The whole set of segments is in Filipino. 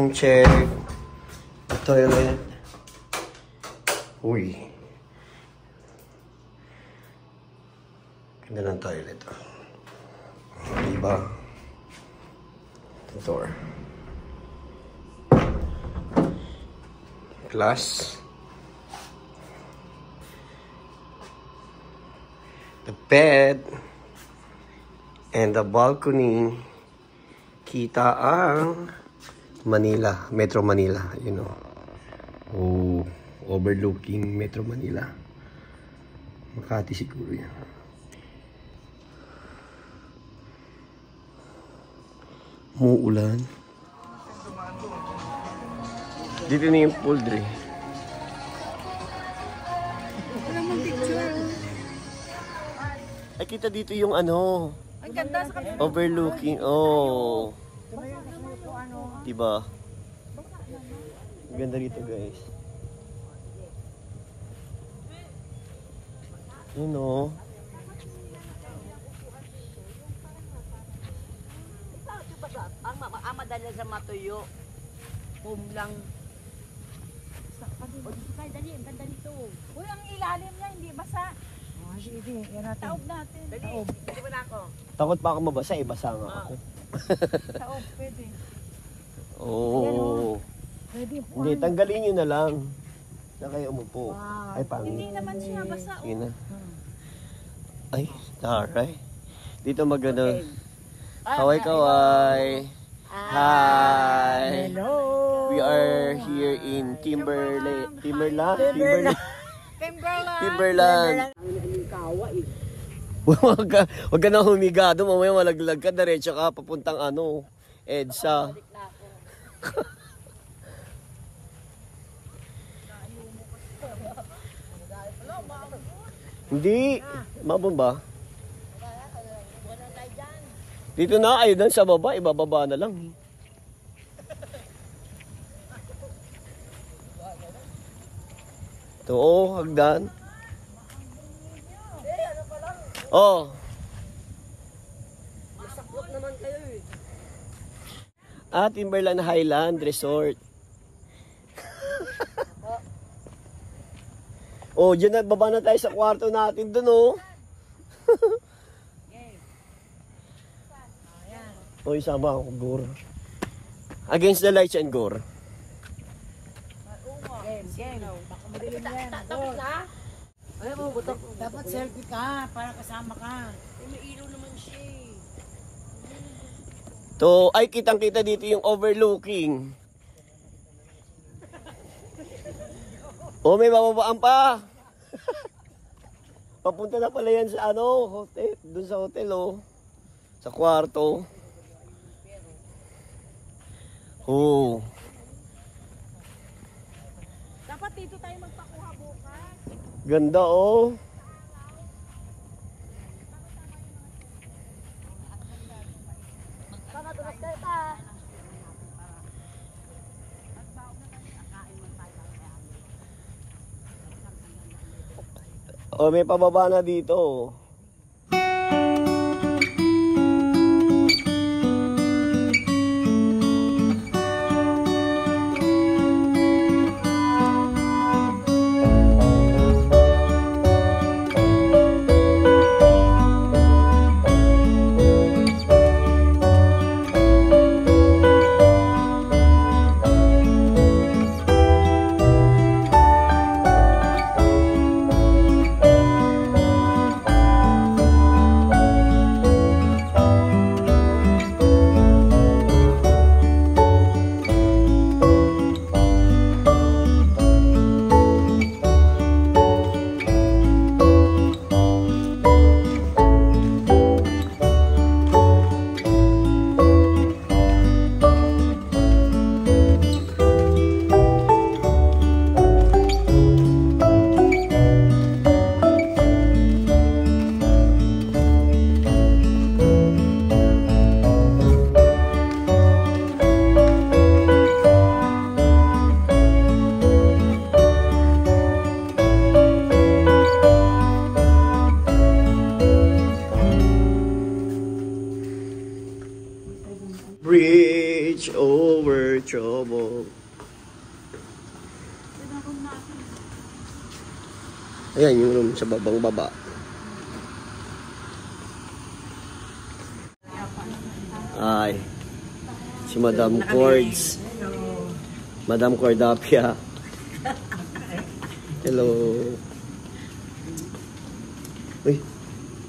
Time check. The toilet. Uy. Ganda ng toilet. Diba? The door. Plus, the bed and the balcony. Kita ang Manila, Metro Manila, you know. Oh, overlooking Metro Manila. Makati siguro yan. Muulan. Dito na yung poultry. Ay, kita dito yung ano. Ang ganda sa Overlooking. Oh. Diba? Ganda rito, guys. You know. Ang madali sa matuyo. Home lang. O, dito tayo, dali. Ang ganda dito. Uy, ang ilalim niya, hindi basa. Sige, yan natin. Taob natin. Dali, dali mo na ako. Takot pa ako mabasa, basa nga ako. Taob, pwede. Oo. Pwede po. Hindi, tanggalin nyo na lang. Na kayo umupo. Ay, pangit. Hindi naman siya basa. Sige na. Ay, taray. Dito magano. Kaway-kaway. Hi. Hello. We are here in Timberland. Huwag ka na humigado. Mamaya malaglag ka. Diretso ka papuntang ano. EDSA. Hindi. Mabomba. Dito na. Ayun sa baba. Ibababa na lang. Ito, oh, hagdan. Oh. Masaklop naman kayo eh. Timberland Highland Resort. Oh, dyan na, baba na tayo sa kwarto natin dun, oh. Oh, isama ako, Gor. Against the lights and Gor. Game. Baka madilim yan. Tapos na? Ay mo, butok. Dapat selfie ka para kasama ka. May ilaw naman siya. To, ay kitang-kita dito yung overlooking. Oh, may bababaan pa. Papunta na pala yan sa ano, hotel, dun sa hotel, oh. Sa kwarto. Oh. Dapat dito tayo magpakuha bukas. Ganda, oh. Baka dulas kayo pa. Oh, may pababa na dito. Bridge over troubled Ayan yung room sa babang baba. Ay, si Madam Cords. Madam Cordapia. Hello. Uy,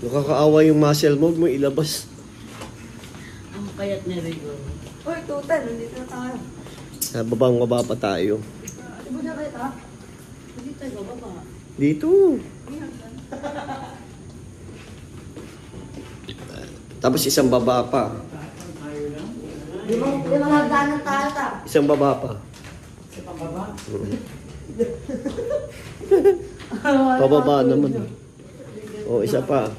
nakakaawa yung muscle mo. Huwag mo ilabas. Ang payat ni Rigo. Uy, tutan, nandito na tayo. Sa babang baba pa tayo. Di ba na kayo ta? Hindi tayo baba. Dito. Tapos isang baba pa. Limang hagdanan tayo ta. Isang baba pa. Sa pababa? Pababa naman. O, isa pa.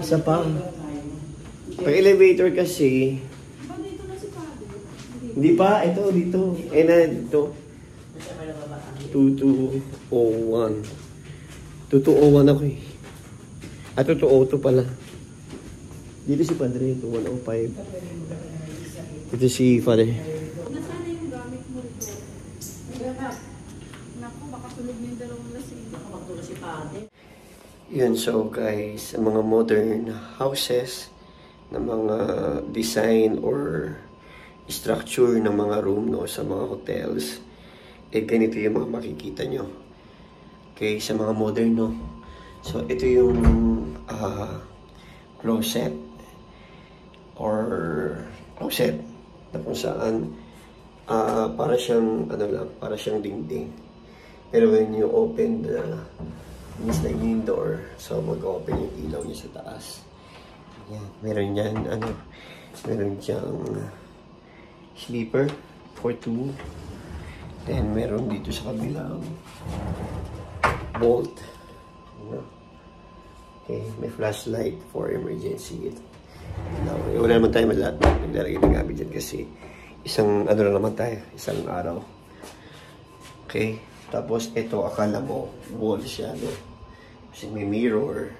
Isa pa. Pag elevator kasi, hindi pa, ito, dito. Eh na, dito. 2201. 2201 ako eh. Ah, 202 pala. Dito si Padre, 2105. Ito si Padre. Nasaan yung gamit mo rito? Naku, baka tulog na yung dalawang lasing. Baka magtulog si Pate. Yun, so guys, mga modern houses na mga design or structure ng mga room no, sa mga hotels, eh ganito yung mga makikita nyo. Okay, sa mga modern, no? So, ito yung closet or closet na kung saan para siyang, ano lang, para siyang dingding. Pero when you open the sliding door, so mag-open yung ilaw niya sa taas. Yan, meron yan, meron siyang sleeper for two. Then, meron dito sa kabilang bolt. Okay, may flashlight for emergency. Now, wala naman tayo maglalagay ng gamit dyan kasi isang, ano na naman tayo, isang araw. Okay, tapos ito, akala mo, wall siya, no? Kasi may mirror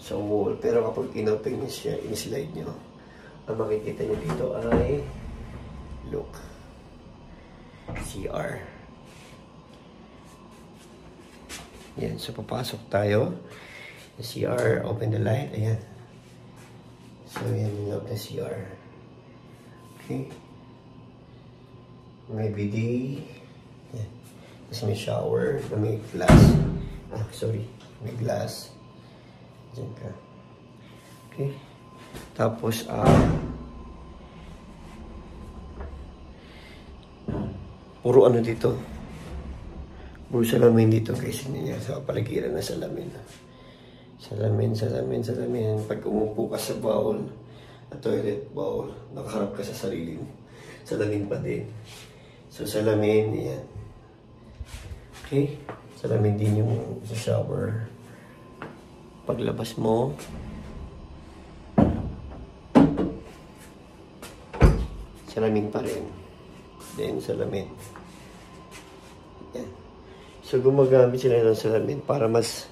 sa wall. Pero kapag in-open niya siya, in-slide nyo, ang makikita nyo dito ay, look, CR. Yan, so papasok tayo. The CR, open the light, ayan. So, yan yung loob ng CR. Okay. May BD. Yan. Tapos may shower na may glass. Ah, sorry. May glass. Diyan ka. Okay. Tapos, puro ano dito. Puro salamin dito guys. Hindi niya sa paligiran na salamin. Salamin, salamin, salamin. Pag umupo ka sa bowl, na toilet bowl, nakaharap ka sa sarili mo. Salamin pa din. So, salamin, yan. Okay. Salamin din yung sa shower. Paglabas mo, salamin pa rin. Then, salamin. Yan. So, gumagamit sila ng salamin para mas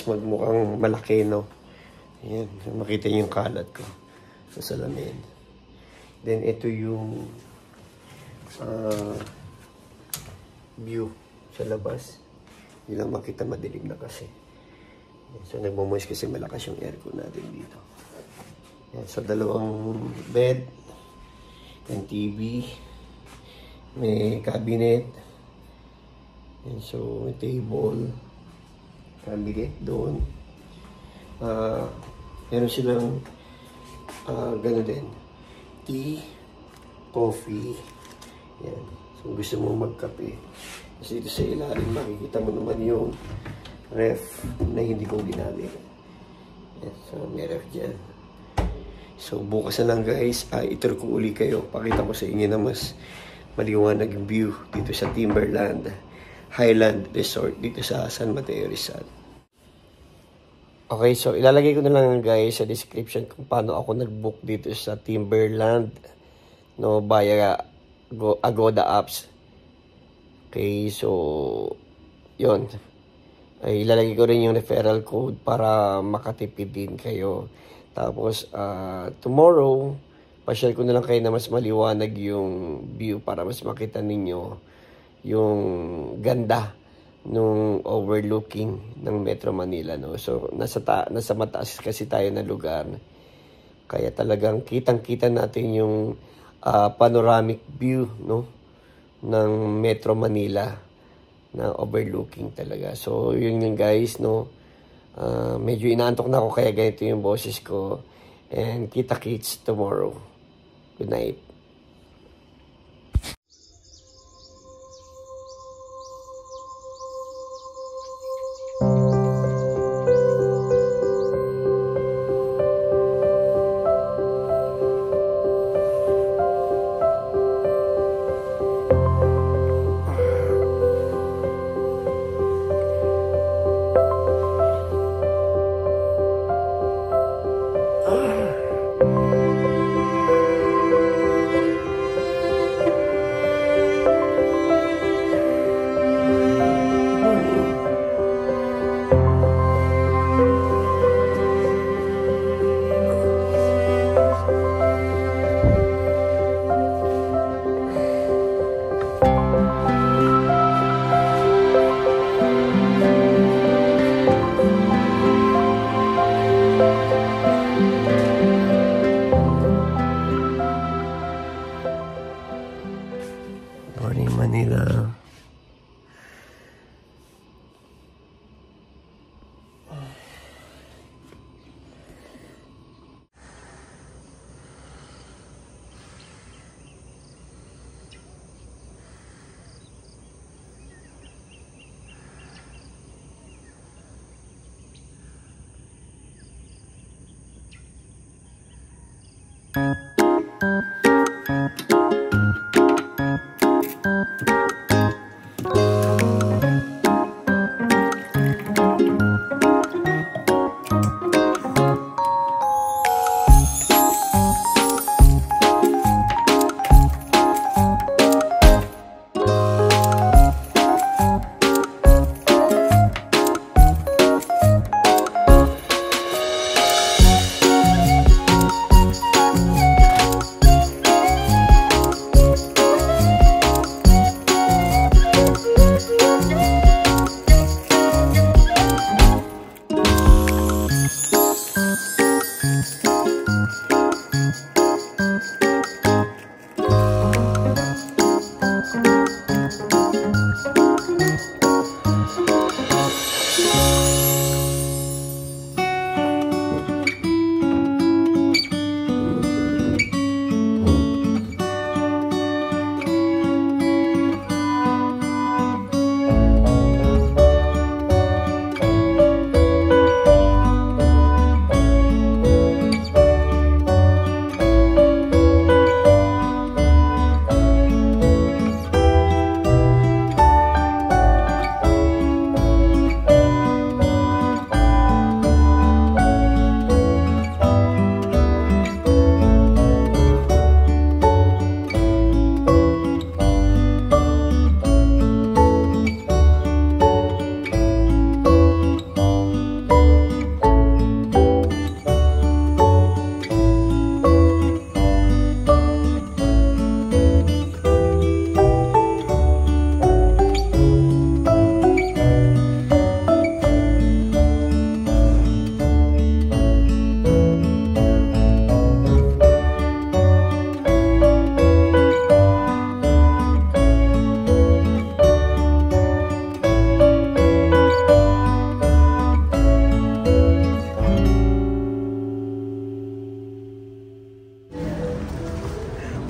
magmukhang malaki, no? Ayan. Makita niyo yung kalat ko sa salamin. Then, ito yung view sa labas. Hindi lang makita, madilim na kasi. So, nagmamoist kasi malakas yung aircon natin dito. Ayan. So, dalawang bed. Yung TV. May cabinet. And so, may table. Cabinet doon. Meron silang gano'n din. Tea, coffee. Yan. So, gusto mo magkape. Kasi dito sa ilalim, makikita mo naman yung ref na hindi ko ginamit. Yan. So, may ref dyan. So, bukas na lang guys, itour ko uli kayo. Pakita ko sa inyo na mas maliwanag yung view dito sa Timberland Highland Resort dito sa San Mateo, Rizal. Okay, so ilalagay ko na lang guys sa description kung paano ako nag-book dito sa Timberland, no, via Agoda apps. Okay, so yun. Ay, ilalagay ko rin yung referral code para makatipid din kayo. Tapos, tomorrow, pa-share ko na lang kayo na mas maliwanag yung view para mas makita ninyo yung ganda nung overlooking ng Metro Manila, no? So nasa mataas kasi tayo na lugar, kaya talagang kitang-kita natin yung panoramic view, no, ng Metro Manila na overlooking talaga. So yun yung guys, no, medyo inaantok na ako kaya ganito yung boses ko, and kita-kits tomorrow. Good night. Morning Manila.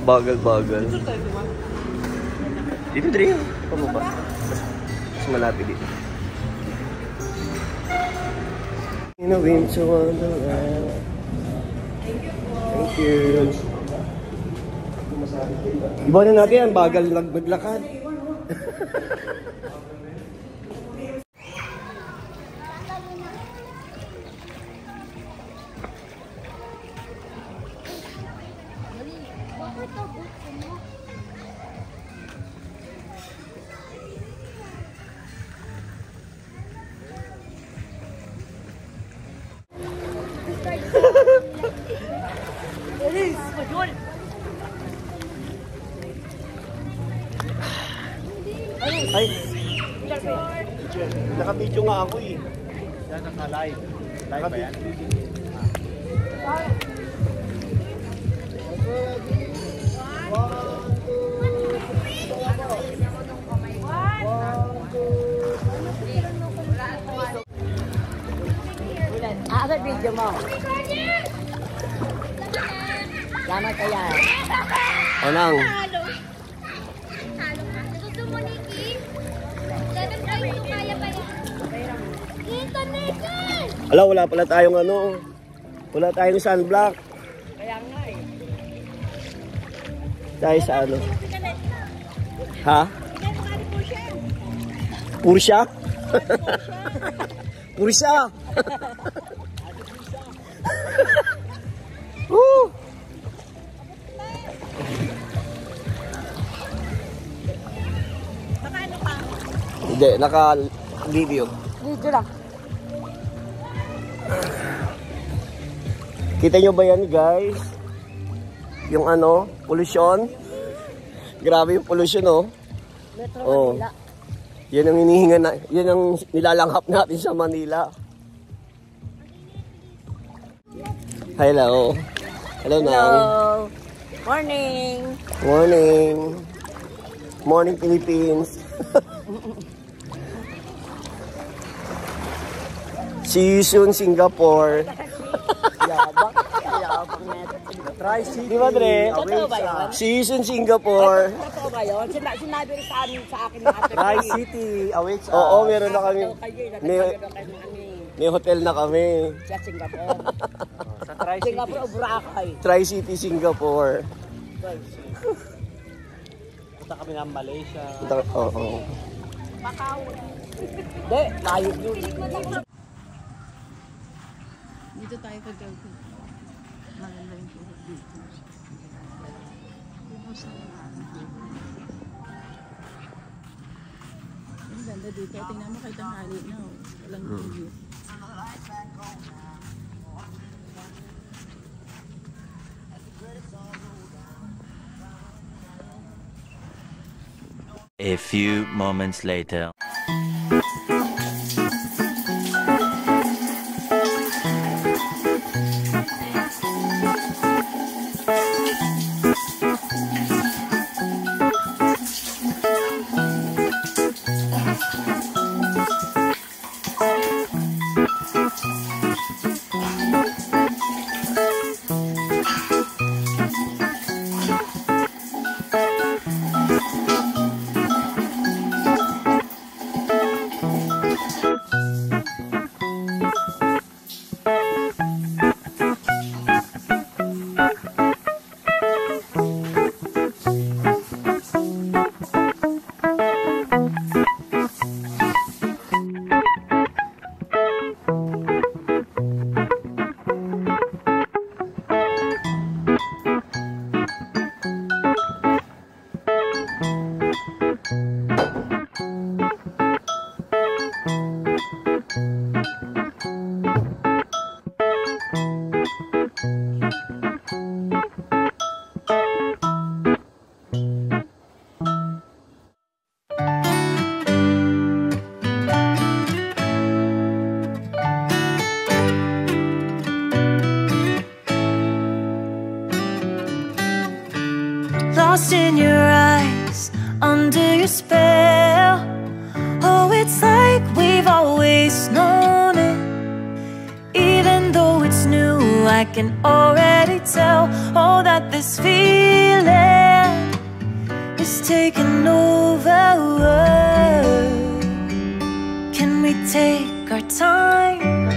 Bagal-bagal. Dito, Dre. Pababa. Mas malapit dito. In a winter wonderland. Thank you. Iba na natin ang bagal maglakad. Naka-video nga ako eh. Yan, naka-live. Live ba yan? Asa video mo? Salamat kaya. Anang? Halo ka. Gusto mo, Nikki? Ganun tayo kung kaya pa yan. Ito, Nikki! Wala pala tayong ano. Wala tayong sunblock. Kaya nga eh. Tayo sa ano. Ha? Pursya? Pursya? Woo! Hindi, naka-video. Video lang. Kita nyo ba yan, guys? Yung ano, pollution. Grabe yung pollution, oh. Metro Oh. Manila. Yan ang hinihinga na, yan ang nilalanghap natin sa Manila. Hello. Hello, Nang. Hello. Morning. Morning. Morning, Philippines. See you soon, Singapore. Yabang. Yabang neto. Tri-City. Di ba, Dre? Totoo ba yun? See you soon, Singapore. Totoo ba yun? Sinabi rin sa akin na ate. Tri-City awaits us. Oo, meron na kami. May- May May hotel na kami. sa Singapore. Sa Tri-City. Singapore o Boracay. Tri-City, Singapore. Punta kami ng Malaysia. Oo. Hindi, layo yun. Dito tayo pag-gawin. Maganda yung tuhod dito. Ang ganda dito. Tingnan mo kahit ang hali na. Walang view. A few moments later. Lost in your eyes, under your spell. Oh, it's like we've always known it. Even though it's new, I can already tell. Oh, that this feeling is taking over. Can we take our time?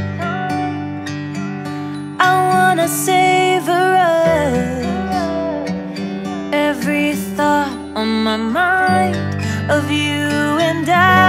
I wanna savor us. Every thought on my mind of you and I.